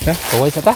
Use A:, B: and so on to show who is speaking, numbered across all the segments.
A: Ha? Kaway sa ta?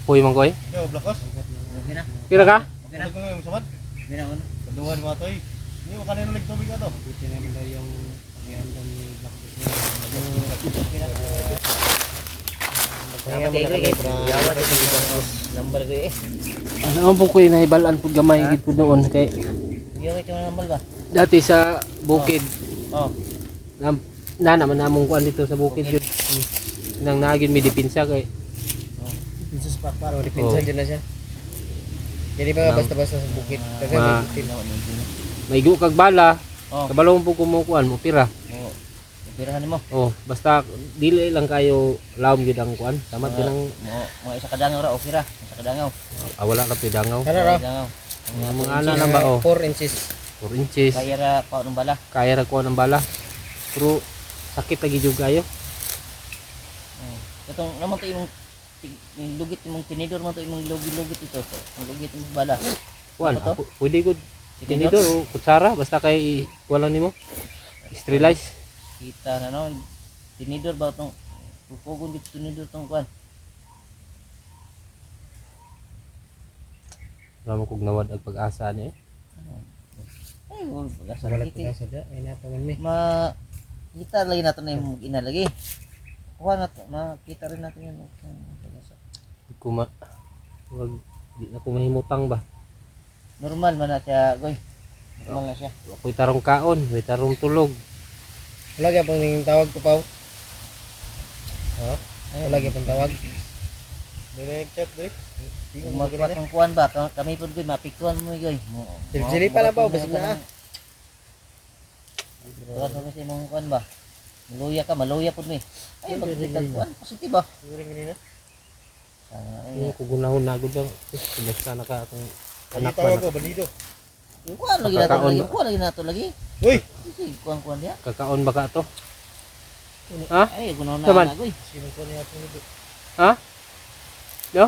A: Puy man koy.
B: Yo, blakos.
A: Pira ka?
B: Ano ko yung samad? Kaduhan mo ito eh. Hindi mo kanino nagtubig ka to.
C: Buti naman daw yung iandam ni Blackbox
D: Number ko eh.
A: Ano po ko nahibalaan pud gamay gid pud doon kay
D: Yung ito number ba?
A: dati sa bukid.
D: Oh.
A: Na naman namong kuan dito sa bukid yun. Nang nagin mi depensa kay
C: Jesus pa para depensa dyan na siya. Jadi ba basta-basta sa bukit. Kasi
A: may gu kag bala.
D: Oh.
A: Kabalo mo po kumukuan mo pira.
D: Oh. Pirahan mo.
A: Oh, basta dili lang kayo lawom gyud ang kuan. Samad gyud ang
D: Mga isa kadangaw ra o pira. Isa kadangaw.
A: wala ra pidangaw.
C: Ano ra?
D: Kadangaw.
A: Mga ana lang ba oh.
C: 4 inches.
A: 4 inches.
D: Kaya ra pa ng bala.
A: Kaya ra kuan ang bala. Pero sakit lagi jud kayo.
D: Itong naman to yung lugit imong tinidor mo to imong lugit ito. Ang lugit imong bala.
A: Kuan,
D: Ano to?
A: pwede gud tinidor o kutsara basta kay wala nimo. Sterilize.
D: Kita na no. Tinidor ba tong pupugon dito tinidor tong kuan.
A: Wala mo kog nawad ang pag-asa ni.
D: Ay, wala pag-asa
C: Wala
D: lagi.
C: pa sa da. Ay napaman mi.
D: Kita lagi natin na yung ina lagi. Kuha na makita rin natin yun.
A: Di ko ma wag di na ko mahimutang ba.
D: Normal man na siya, goy. Normal na siya.
A: Ako'y tarong kaon, may tarong tulog.
C: Wala gyapon ning tawag ko pa. Ha? Wala gyapon tawag.
B: Dili nag-chat dili.
D: Kung magpat ng kuhan ba, kami po goy, mapikuan mo goy.
C: Sili pa lang ba basig na.
D: Tuwan mo sa imong kuhan ba. Maluya po mi. Ay, magkikag kuhan, positive ba?
B: Siguro ganina.
A: Yung kugunahon na gud lang. Basta na ka akong anak
B: Anak
A: ba
B: ko
A: na.
B: bandido.
D: Yung kuhan lagi nato
A: Kakaon
D: lagi,
A: ba?
D: kuhan lagi nato lagi.
B: Uy,
D: Sige, kuhan niya.
A: Kakaon ba ka to? Ha?
D: Ay, kunaw
A: Saman?
D: na goy.
B: sino ko niya ato nito?
A: Ha? Yo?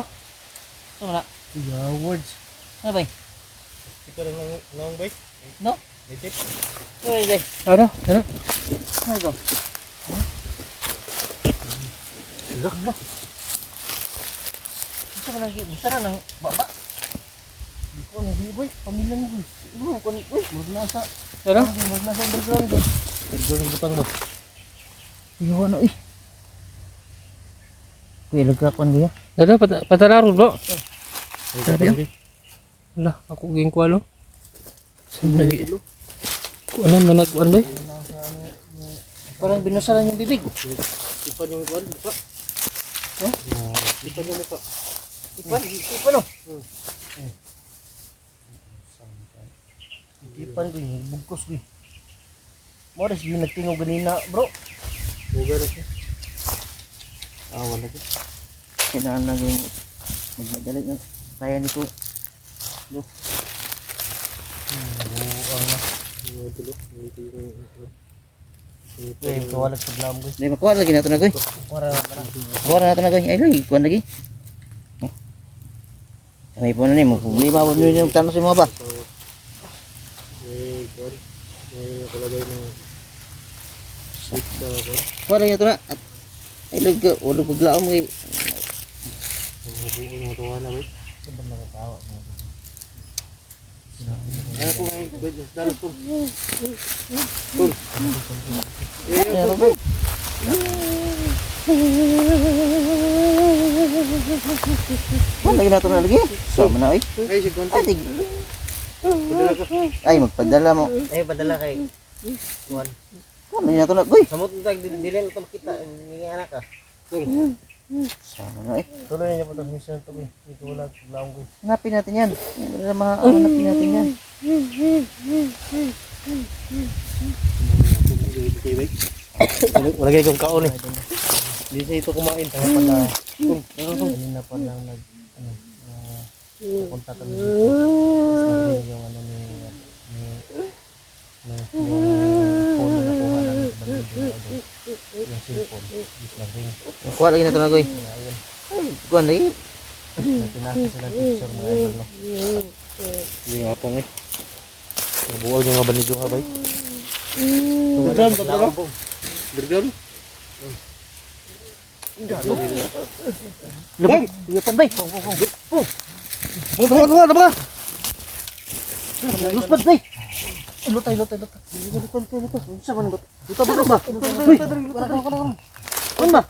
D: So na.
C: Yeah, words.
D: Ano ba?
B: Ito lang lang bay.
D: No?
B: Legit.
D: Goy, goy.
A: Ano? Ano?
D: Ano ba?
A: Lak ba?
D: Gusto mo lagi, gusto na ng baba. Hindi ko na boy, pamilya mo boy. Ano ko ni boy, magnasa.
A: Ano?
D: Magnasa underground boy.
A: Tigol ng butang mo.
D: Iyo ano eh. Kuya lagkakuan ko ya.
A: Ano? Patararo bro?
D: Sabi yun?
A: Wala, ako ging kualo. Lagi. Ano na nagkuan ba?
D: Parang binasalan yung bibig.
B: Ipan yung kuan, buka. Ipan yung buka.
D: Ipan no? Ipan ko yung bugkos ko. Moras yung nagtingaw ganina bro.
B: Buga na siya.
D: Wala ko. Kailangan lang yung magmadalit na. Kaya nito. Eh, kawalag sa blam ko. Hindi, makuha lagi nato na goy. Kuha na nato na goy. Ay, lagi, kuha lagi. May po na ni mo. Lima po nyo yung tanong sa mga ba?
B: Nakalagay ng switch na ako.
D: Kuha lagi nato na. Ay, lagi ka. Wala paglaom mo eh.
B: Mabuo ng tuwa na bay. Ano po ngayon? Dalas po.
D: Ano ba? Kuha lagi nato na lagi. Sama na eh.
B: Ay, si Conte.
D: Ay, tig.
B: Padala ka.
D: Ay, magpadala mo.
C: Ay padala kay Juan.
D: Kuha lagi nato na. Goy.
C: Samot tag dili na to makita ni anak ka.
D: Sama na eh.
B: Tuloy niya po ito. Minsan ito. Ito wala. Laong ko.
D: Hanapin natin yan. Hanapin natin yan.
A: Wala kayo kong kaon eh.
B: Hindi sa ito kumain. Kaya pala.
C: Kanina pa lang nag punta kami dito. Yung ano ni yung phone na nakuha namin sa banda. Yung cellphone. Is na ring.
D: Kuha lagi na ito na goy. Ay, kuha lagi.
C: Natinasa sila picture mga idol no. Hindi nga pong eh. Nabuwag yung nga banido ka bay.
B: Drum, drum. Drum.
D: Lubog. Iyapan bay.
B: Bunga.
D: Luspad bay.
C: Lutay.
D: Sa man ba? Luta ba? Uy. Ano ba?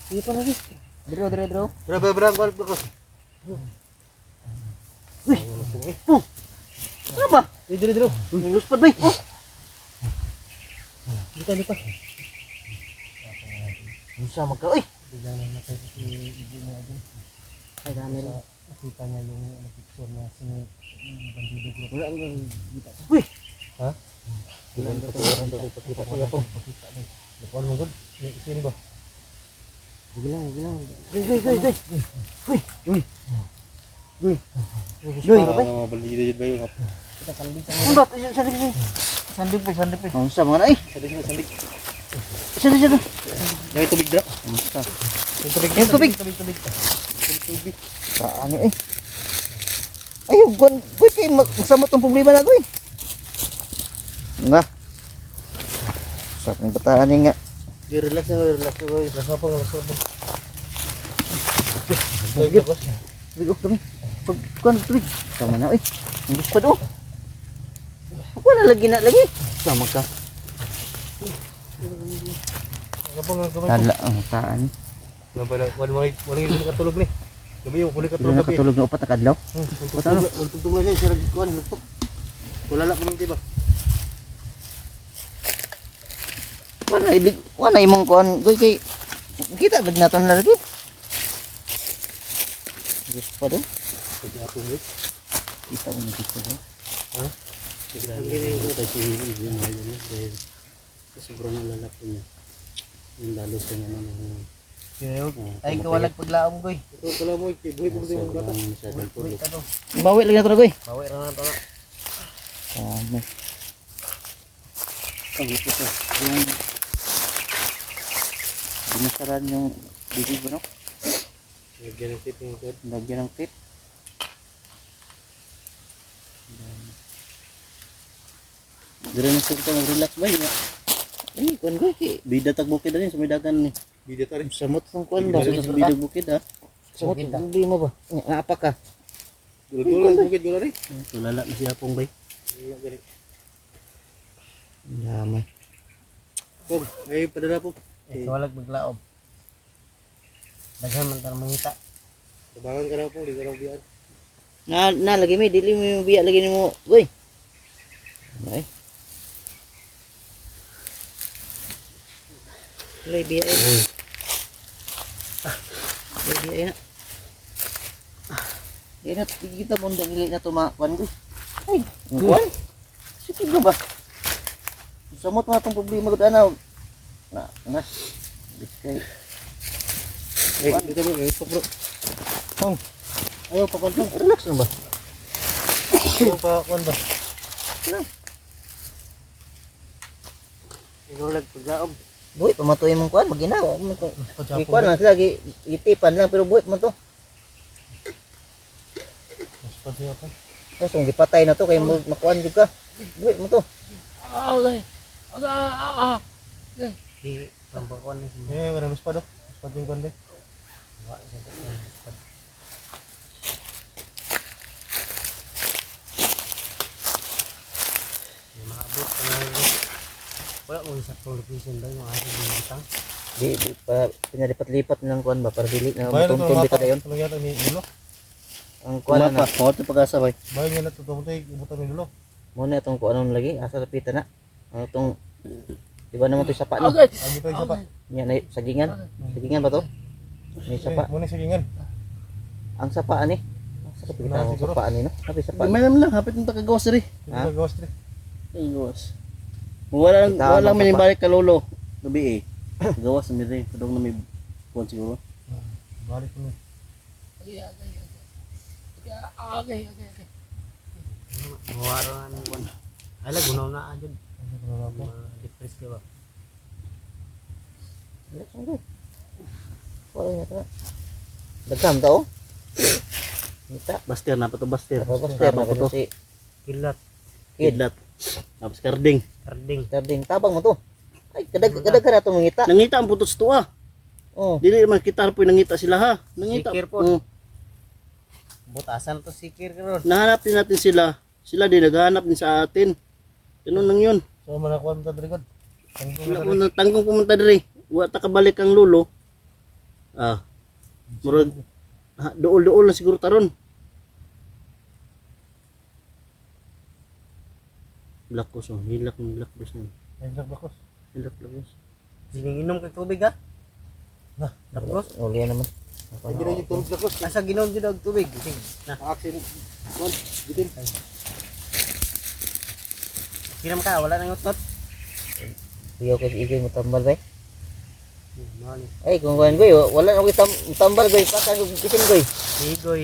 D: Iyapan lagi. Dro.
B: Berang, balik.
D: Ano ba?
C: Dito.
D: Luspad bay.
C: Luta.
D: Bisa magka. Uy.
C: Biglang na natin si Ibu niya din.
D: Ay, dami rin.
C: Nakita niya yung picture na bandido group.
D: Wala ang kita. Uy.
C: Ha? Bilang ko pakita ko ya po. Pakita ni. Lupan mo gud. Sino ba?
D: Bilang. Uy.
B: Balik dito ba yung
C: Kita kalbisan.
D: Ano ba? Sandig pa. Ang sa mga na eh.
B: sandig.
D: Sandig.
B: Yung tubig dra.
D: Yung tubig. Saan eh? Ayun, gon. Uy, kay magsamot ang problema na ko eh. Nga. Sa aking bataan nga.
C: Relax ko. Relax pa.
D: Tubig oh, kami. Pagkuhan tubig. Sama na eh. Ang gusto do. Ako na lagi. Sama ka.
C: Kapag
D: Tala ang taan.
C: Walang katulog ni. Gabi yung kulit
D: Hindi na katulog na upat na kadlaw.
C: Tugtog na siya. Sira kuhan. Tulala ko ng tiba.
D: Wala imong kuhan. Goy kay kita bag naton na lagi. Gusto pa do. Kita mo dito do.
B: Sobrang lalaki niya. Yung lalo sa naman.
C: Ay kawalag paglaom goy.
B: Ito pala mo, buhay mo din yung bata.
C: Buhay ka to.
D: Bawi lagi na to goy.
C: Bawi ra na to.
D: Tama.
B: Ang gusto ko.
D: Yung binasaran yung bibig mo no?
B: Lagyan ng tip yung code.
D: Lagyan ng tip.
B: Dire na sir ka mag-relax ba yun?
D: Ay, kuhan goy kay
B: Bida tagbukid na rin sa may dagan ni. Bida ta rin.
D: samot ng kuhan ba?
B: Bida sa bida bukid ha.
D: Samot ng mo ba? Nga apa ka?
B: Gula-gula bukid gula rin. Tulala na siya pong bay.
D: Damay.
B: Pog, ay padala po.
C: Kawalag paglaom. Daghan man tar mangita.
B: Tabangan ka na po, di ka na biyan.
D: Na lagi may dili mo yung biya lagi nimo goy. Ay. Lay biya eh. Lay biya na. Ina kita mo ndang ili na tumakuan goy. Ay, kuan. Sige ba? Samot mo atong problema gud anaw. Na. Biskay.
B: Eh, dito bro, ito bro. Pong, ayaw pa pantong.
D: Relax na ba?
C: Ayaw pa kuan ba? Kawalag paglaom.
D: Buhay, pamatuloy mong kuan, maginaw.
C: Pagsapo.
D: Ikuan lang sila, itipan lang, pero buhay mo to.
C: Mas pagsapo.
D: Tapos kung gipatay na to, kaya makuan juga. Buhay mo to.
C: Di tambakuan ni.
B: Eh, wala mas pa do. Mas pa yung konde.
C: Maabot na. Wala mo sa location ba yung ating bintang.
D: Di pa, pinalipat-lipat ng kuan ba, para dili na
B: Bayan na
D: matungtong bita dayon.
B: Ano yata ni Dulo?
D: Ang kuan na,
B: Mawat yung pag-asa ba? Bayan niya na tutong tayo, ibutan ni Dulo.
D: muna itong kuan nun lagi, asa lapita na. Ano itong, di ba naman ito sapa no?
B: Agi tayo isa pa.
D: Yan ay sagingan. Sagingan ba to? May sapa.
B: Muna sa gingan.
D: Ang sapa ani. Sa kapita ang
B: Siguro.
D: sapa ani no? Sabi sapa.
B: May naman lang, hapit ng pagkagawas rin.
D: Ha?
B: Pagkagawas rin.
D: Ay, gawas.
B: Wala
D: Tama
B: lang
D: ka
B: may
D: pa.
B: balik ka lolo. Gabi eh. Gawas na rin. Kadong na may buwan siguro. Balik ko na.
C: Mawaro na ni kuan. Ala gunaw na adun. Depress ka ba?
D: Relax mo doon. Wala na ito. Dagkam tao. Nita.
B: Baster na pa to baster.
D: Baster na
B: pa to.
D: si
C: Kilat.
B: Kidlat. Tapos karding.
C: Karding.
D: tabang mo to. Ay, kadag ka na ito mangita.
B: Nangita ang putos to ah.
D: Oh.
B: Dili man kita po nangita sila ha. Nangita.
C: Sikir po.
B: Oh.
C: Butasan to sikir karon.
B: Nahanap din natin sila. Sila din naghahanap din sa atin. Ganun lang yun.
C: So manakuha mo ta diri god.
B: Tanggong pumunta diri. Wa ta kabalik ang lulo. Ah. Murag dool-dool na siguro taron. Lakos oh, hilak ng lakos na.
C: Hilak bakos.
B: Hilak lakos.
C: Inom kay tubig ha. Nah, lakos.
D: Uli naman.
C: Hindi na yung tubig lakos. Asa ginom jud og tubig. Na.
B: Aksin. Kon, gitin.
C: Kiram ka wala nang utot.
D: Tuyo ko si Igoy mo tambal ba?
C: Mani.
D: Ay, kung kuhan Goy, wala na ko tambal Goy. Pasan ko bitin Goy.
C: Igoy.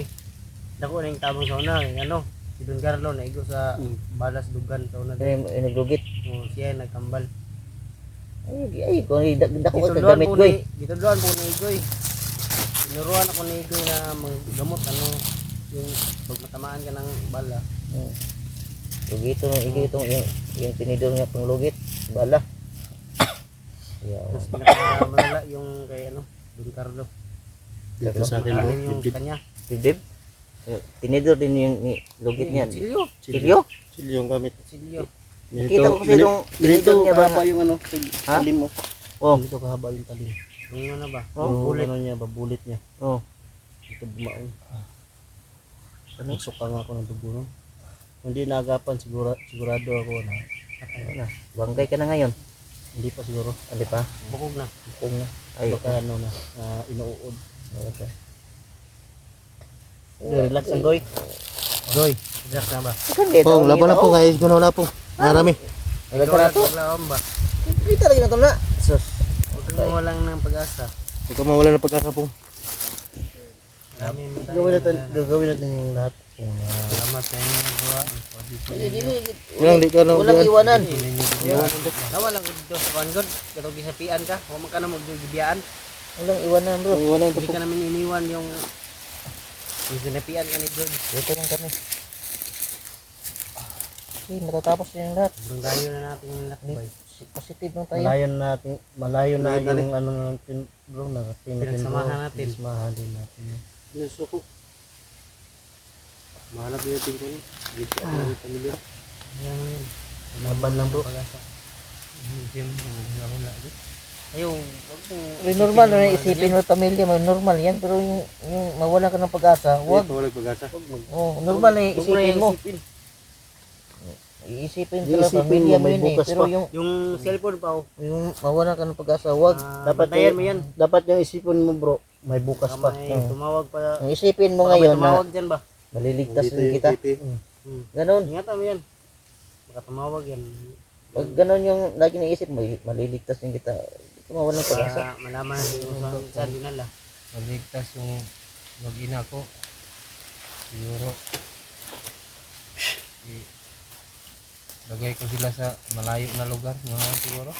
C: Dako na yung tabang sa una kay ano. Si Don Carlo na igo sa balas dugan sa una.
D: Kaya naglugit.
C: Oh, siya nagkambal.
D: Ay, kung dako ko
C: Gitudluan
D: gamit
C: po
D: Goy.
C: Gitudluan po ni Igoy. Tinuruan ako ni Igoy na maggamot ano yung pag matamaan ka ng bala.
D: Lugito ng Igoy itong yung tinidor niya pang lugit. Bala.
C: Tapos pinakamalala yung kay ano, Don Carlo.
B: Dito sa atin
C: Ano
B: mo.
C: yung kanya?
D: Dibdib. Tinidor din yung lugit niya.
C: Silyo.
D: Silyo?
B: Silyo yung gamit.
C: Silyo.
D: Nakita ko kasi yung
B: Ganito
D: tinidor niya ba?
B: pa yung ano,
D: Ha?
B: talim mo.
D: Oh.
B: Ganito kahaba yung talim.
C: Yung ano ba?
D: Oh,
B: Bulit ano niya, babulit niya.
D: Oh.
B: Ito bumaon. Ano? Suka nga ako ng dugo no? Hindi naagapan sigurado ako na.
D: Ano na? Bangkay ka na ngayon.
B: Hindi pa siguro.
D: Hindi pa?
C: Bukog na.
D: Kung na. Ay,
B: Baka ano na, inuud.
D: okay.
B: Relax ang goy.
C: Goy. Relax na ba?
B: Oh, laban na po guys, kuno na po. Marami.
D: Ay, ka na to.
C: Laban ba?
D: Kita lagi na to na. Sus.
C: Huwag kang mawalang ng pag-asa.
B: Ito mawala ng pagkasa po.
C: Dami mo tayo.
B: Gagawin natin yung lahat.
C: Salamat sa inyo nagawa.
B: Walang di ka na.
D: Walang iwanan.
C: Nawala ko dito sa Vanguard. Katong gisapian ka. Huwag man ka na magbibiyaan.
D: Walang iwanan bro.
B: Wala
C: Hindi ka namin iniwan yung sinapian ka ni George.
D: Ito lang kami. Okay, matatapos na yung lahat.
C: Sobrang dayo na natin yung lakbay.
D: Positive lang tayo.
B: Malayo na yung ano natin bro na
C: Pinagsamahan natin.
B: Pinagsamahan din natin. Yes, ako. Mahanap din natin ko ni. Dito ako ng pamilya.
C: Yan yun.
B: Laban lang bro.
C: Pag-asa. Hindi mo wala. Ayaw.
D: Normal na isipin mo pamilya mo, normal yan. Pero yung mawala ka ng pag-asa, huwag.
B: Walang pag-asa.
D: Oh, normal na isipin mo. Iisipin ko lang pamilya mo yun eh. Pero
C: Yung cellphone pa oh.
D: yung mawala ka ng pag-asa, huwag.
B: Dapat
C: bantayan mo yan.
B: Dapat yung isipin mo bro. May bukas pa.
C: May tumawag pa.
D: Ang isipin mo
C: Baka may
D: ngayon na
C: tumawag dyan ba?
D: maliligtas din kita. Ganon.
C: Ingatan mo yan. Baka tumawag yan.
D: Pag ganon yung lagi naisip mo, maliligtas din kita. Hindi ka mawala ng pag-asa.
C: Para malaman natin kung saan dinala.
A: Maligtas yung mag-ina ko. Siguro. Lagay ko sila sa malayo na lugar. Mga siguro.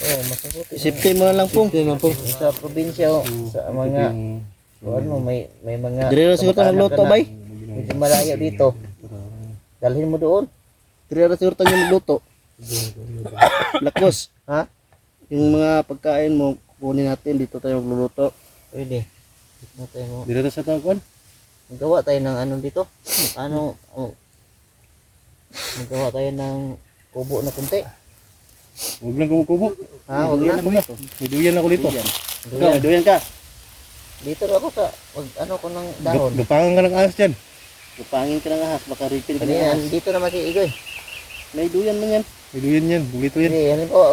D: Oo, masagot.
B: Isipin mo na lang po.
D: Sa probinsya, oh, sa mga, ano, may mga,
B: Dire na siguro tayo magluto bay.
D: medyo malayo dito. Dalhin mo doon.
B: Dire na siguro tayo magluto. Lakos.
D: Ha?
B: Yung mga pagkain mo, kunin natin dito tayo magluluto.
D: Pwede. Ano tayo mo?
B: Dire na sa tawag.
D: Magawa tayo ng ano dito. Ano, magawa tayo ng kubo na kunti.
B: Huwag lang kumukubo.
D: Ha, wag na.
B: May duyan ako dito.
D: Duyan.
B: Duyan ka.
D: Dito ako sa, ano ko ng dahon.
B: Gapangan ka ng ahas dyan. Gapangin ka ng ahas, baka refill ka ng ahas.
D: Ganyan, dito naman si Igoy.
B: May duyan man yan. May duyan yan, bugito yan.
D: Hindi, halimbawa,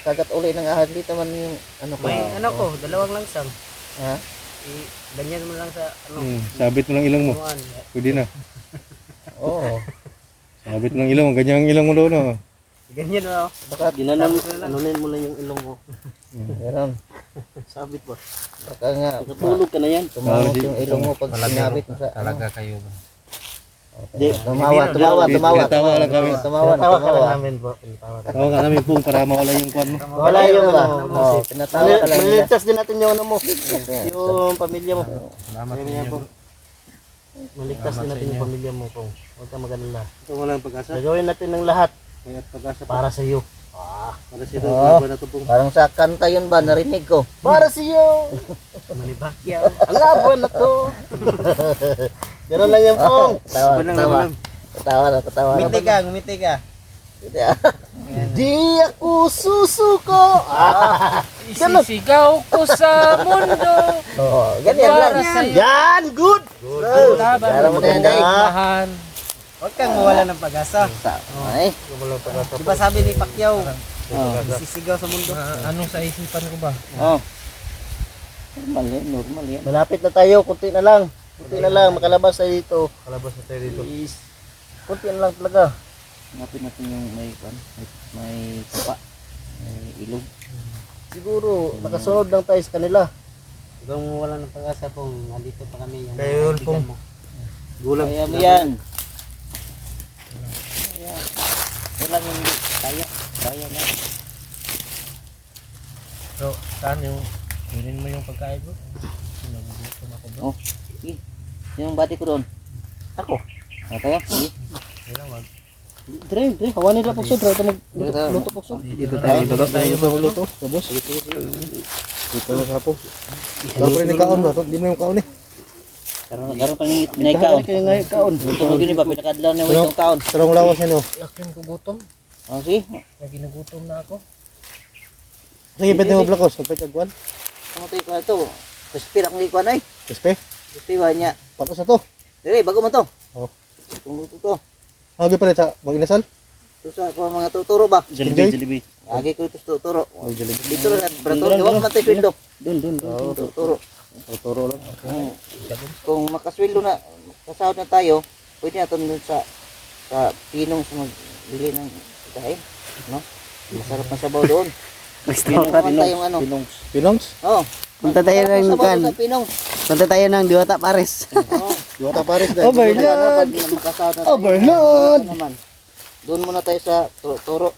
D: kagat uli ng ahas dito man yung, ano ko.
C: May ano ko, dalawang langsang.
D: Ha?
C: Ganyan mo lang sa ano.
B: Sabit mo ng ilong mo.
C: Tuan.
B: Pwede na.
D: Oo.
B: Sabit mo ng ilong mo. Ganyan ang ilong mo doon. Oh.
C: Ganyan na ako.
D: Baka,
B: Ginanam, anunin mo lang yung ilong mo.
D: gano'n.
B: Sabit ba?
D: Baka nga,
B: Natulog ka na yan.
D: tumangot yung ilong mo pag sinabit mo sa, ano.
A: Talaga kayo ba?
B: Di,
D: Tumawa.
A: Tawa lang kami.
D: Tumawa.
C: namin po.
A: Tawa ka namin pong para mawala yung kwan mo.
D: Wala yung pinatawa ka lang nila.
B: Maliligtas din natin yung ano mo. Yung pamilya mo.
C: Salamat po. Maligtas din natin yung pamilya mo po. Huwag kang mag-alala.
B: Ito walang pag-asa.
C: Gagawin natin ng lahat
B: Kaya pag-asa
C: para sa iyo.
B: para sa ito.
D: Oo.
B: Na ito pong.
D: Parang sa kanta yun ba, narinig ko. Para sa iyo.
C: Malibakyaw.
B: Ang laban na to. Ganun lang yan pong.
D: Katawa.
C: Ngumiti ka.
D: Di ako susuko.
A: Isisigaw ko sa mundo.
D: Ganyan lang.
A: Para sa iyo.
B: Yan, good.
A: Laban
D: Para mo na yan, Day.
A: mahal.
C: Huwag kang mawala ng pag-asa.
D: Ay.
C: Di ba sabi ni Pacquiao, sisigaw sa mundo.
A: Anong sa isipan ko ba?
D: Oh. Normal yan. Malapit na tayo, kunti na lang. Makalabas tayo dito.
C: Kalabas na tayo dito.
D: Kunti na lang talaga. Hanapin natin yung may tapa, may ilog. Siguro, nakasunod lang tayo sa kanila.
C: Huwag kang mawala ng pag-asa po. Nandito pa kami. Yung
A: Kayo,
C: kaibigan
A: Pong.
C: mo.
B: Gulang.
D: Kaya mo yan. Walang hindi. Kaya na.
A: So, saan yung kunin mo yung pagkain ko? Nagugutom ako ba?
D: Oh, sige. Sinong bati ko doon?
B: Ako.
D: Tayo? Sige.
A: Kailang wag.
D: Dre, hawanin lang po siya. Dre, ito magluto po siya.
A: Dito tayo magluluto. Tapos? Dito na sa po. Tapos rin yung kaon ba? Di mo yung kaon eh.
D: Karoon pa ng pinagkaon.
B: Kaon.
D: Tulog yun ba? Pinakadlaw na yung kaon.
A: Sarang lawas yan oh. Yakin ko gutom.
D: Oh, sige.
A: Naginugutom na ako.
B: Sige, pwede mo blakos. Kapit kagwan.
D: Ano tayo ko na ito? Crispy akong ikuan ay.
B: Kaspe.
D: Crispy ba niya?
B: Patos na to.
D: Dre, bago man to.
B: Oh.
D: Itong luto to.
B: Hagi pa rin sa mag-inasal.
D: Ito sa mga tuturo ba?
B: Jollibee.
D: Lagi ko ito sa tuturo.
B: Jollibee.
D: Dito na, brato. Huwag matay sweldo. Doon. Tuturo.
B: Turo lang.
D: Kung makasweldo na, kasahod na tayo, pwede natin dun sa pinong sa magbili ng kain. No? Masarap na sabaw doon. Pinong tayong ano.
B: Pinongs.
D: Oh.
C: Punta tayo
D: Masarap na
C: ng
D: sabaw
C: kan.
D: sa pinong.
C: Punta tayo ng Diwata Pares.
D: Oh.
B: Diwata Paris dahil.
D: Overload! Overload! Naman. Doon muna tayo sa turo.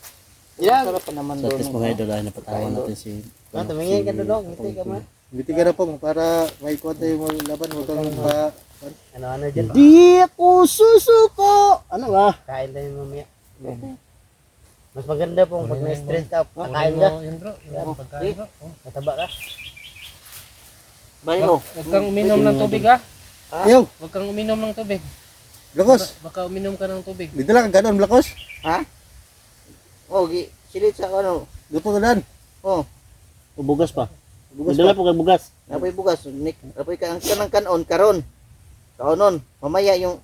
C: Yeah.
D: Masarap pa naman doon.
C: idol ay napatawan natin si...
D: Tumingin ka doon. Ngiti ka man.
B: Biti ka na pong para may kwenta yung laban. Huwag kang pa...
C: Ano dyan?
D: Di ako susuko! Ano nga?
C: Kain tayo mamaya. Mas maganda pong pag na-stress ka, kakain ka.
A: Yun bro. Yung pagkain bro. Oh.
C: Mataba ka.
D: Balik mo.
A: Huwag kang uminom ng tubig ha.
B: Ayaw.
A: Huwag kang uminom ng tubig.
B: Blakos.
A: Baka uminom ka ng tubig.
B: Dito lang ganon blakos.
D: Ha? Oh, silit sa ano.
B: Luto na dan.
D: Oh,
B: Bugas pa.
D: bugas
B: Dala
D: pa.
B: po kay bugas.
D: Apoy bugas. Apoy ka ang kanang kanon karon. Kaonon. Mamaya yung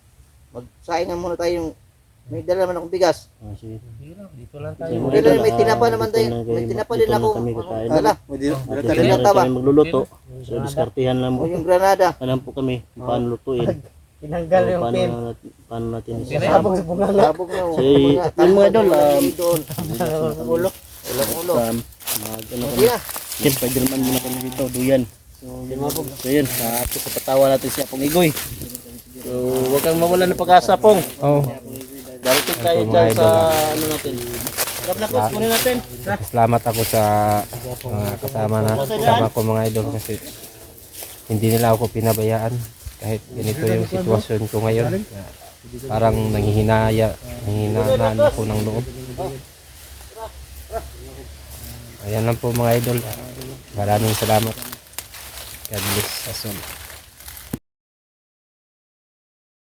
D: magsaingan muna tayo yung may dala naman akong bigas.
B: Sige.
A: Dito lang tayo.
D: Okay lang, may tinapa naman tayo. May tinapa din ako. Dala.
B: Dala
D: Tinapa ba?
B: magluluto. So diskartihan lang
D: O yung granada.
B: alam po kami kung paano lutuin.
C: Tinanggal yung pin.
B: Paano natin
C: Sabog sa bunganga.
D: Sabog na.
B: Si-
D: Yung mga idol,
B: doon.
D: ulo. Ulo.
B: Ano
D: Sige na.
B: Ken Spiderman muna kami dito, duyan. So yun, sa patawa natin si Apong Igoy. So huwag kang mawala ng pag-asa, Pong.
A: Oh.
B: Darating tayo dyan sa ano natin. Grab na coach, kunin natin.
A: Salamat ako sa mga kasama ko mga idol kasi hindi nila ako pinabayaan kahit ganito yung sitwasyon ko ngayon. Parang nanghihinaan ako ng loob. Ayan lang po mga idol. Maraming salamat. God bless us all.